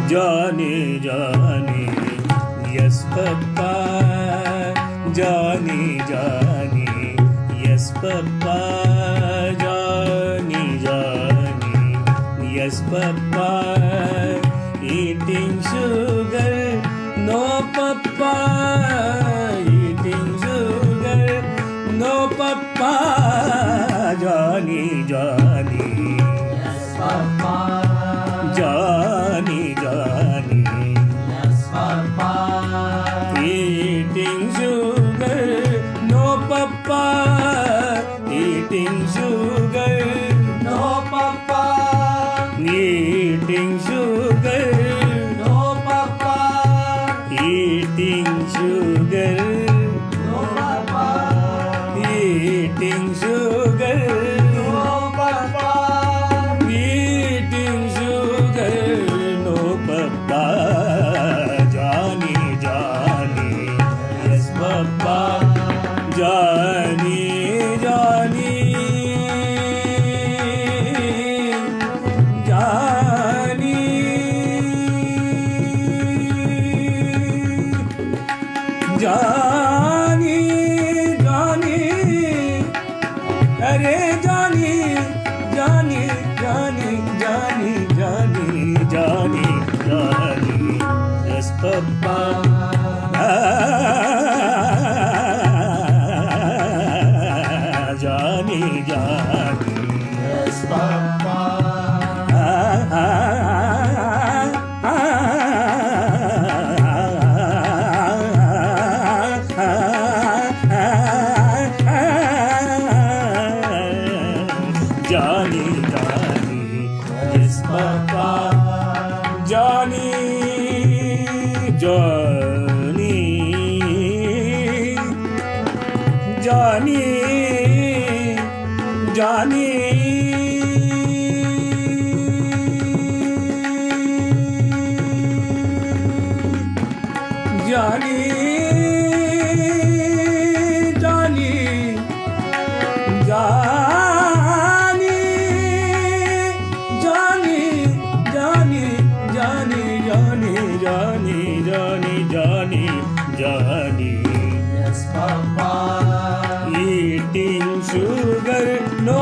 Johnny, Johnny, yes papa. Johnny, Johnny, yes papa. Johnny, Johnny, yes papa. Eating sugar, no papa. Eating sugar, no papa. Johnny, Johnny, Yes, Papa. Johnny, Johnny, Yes, Papa. eating sugar, no papa. Eating sugar, No, Papa. eating sugar, No, Papa. eating sugar, No, Papa. eating sugar, No, Papa. eating sugar, no papa. Johnny, Johnny, yes papa. Johnny, Johnny, Johnny, Johnny, Johnny, अरे Johnny, Johnny, Johnny, Johnny, Johnny, Johnny, Johnny, yes papa. Johnny, Johnny, Yes, Papa. Johnny, Johnny, yes papa. Johnny, Johnny, Johnny, Johnny. Johnny, Johnny, Johnny, Johnny, Johnny, Johnny, Johnny, Johnny, Johnny, Johnny, Johnny. Yes, Papa. Eating sugar, no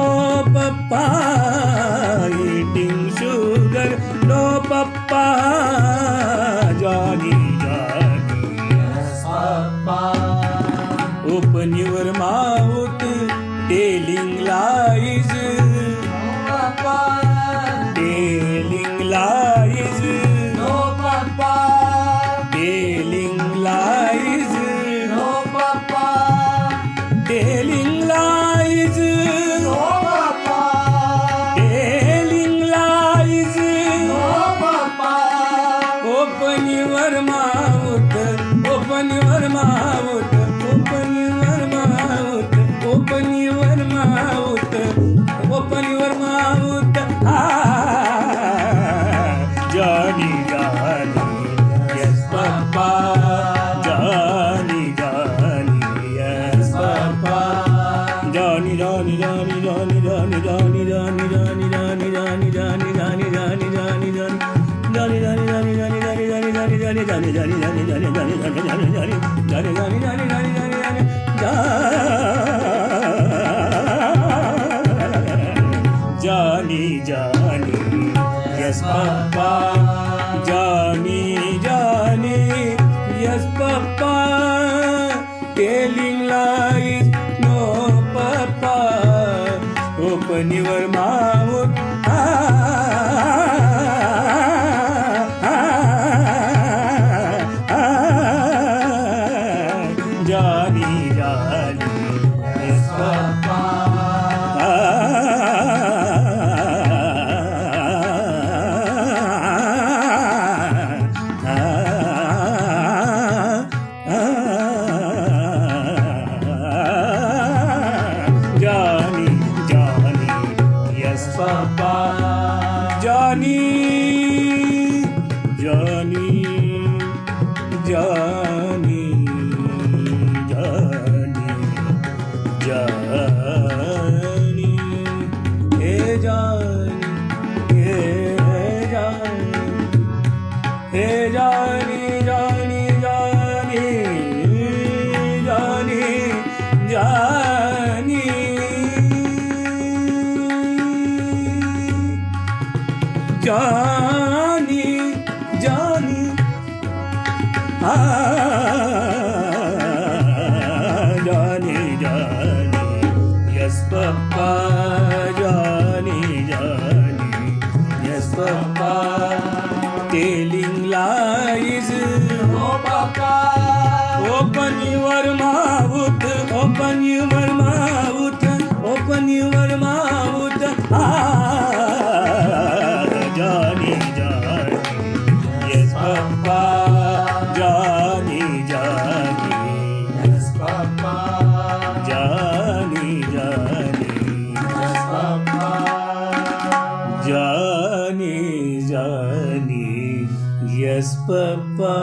papa. Eating sugar, no papa. Johnny, Johnny. Yes, Papa. Open your mouth, telling lies, No, Papa. telling lies, No, Papa. telling lies, No, Papa. telling lies, No, Papa. telling lies. No, Papa. Open your mouth, open your mouth, open your mouth, open your mouth, open your mouth. Johnny, Johnny, yes papa. Johnny, Johnny, yes papa. Johnny, Johnny, Johnny, Johnny, Johnny, Johnny, Johnny, Johnny, Johnny, Johnny, Johnny, Johnny, Johnny, Johnny, Johnny. Johnny, Johnny, Johnny, Johnny, Johnny, Johnny, Johnny, Johnny, Johnny, Johnny, Johnny, Johnny, Johnny, Johnny, Johnny, Johnny, Johnny, yes papa. Johnny, Johnny, yes papa. Telling lies, no papa. Open your mouth. Johnny, Johnny, yes Johnny, Johnny, yes papa. Johnny, Johnny, Johnny, Johnny, Johnny, hey Johnny, Johnny, Johnny, Johnny, Johnny, yes, Papa, Johnny, Johnny, yes, Papa, telling lies. No, Papa. Open your mouth, open your mouth, open your mouth. Johnny, Johnny, yes, Papa. Johnny, Johnny, Yes, Papa. Johnny, Johnny, Yes, Papa. Johnny, Johnny, yes, Papa.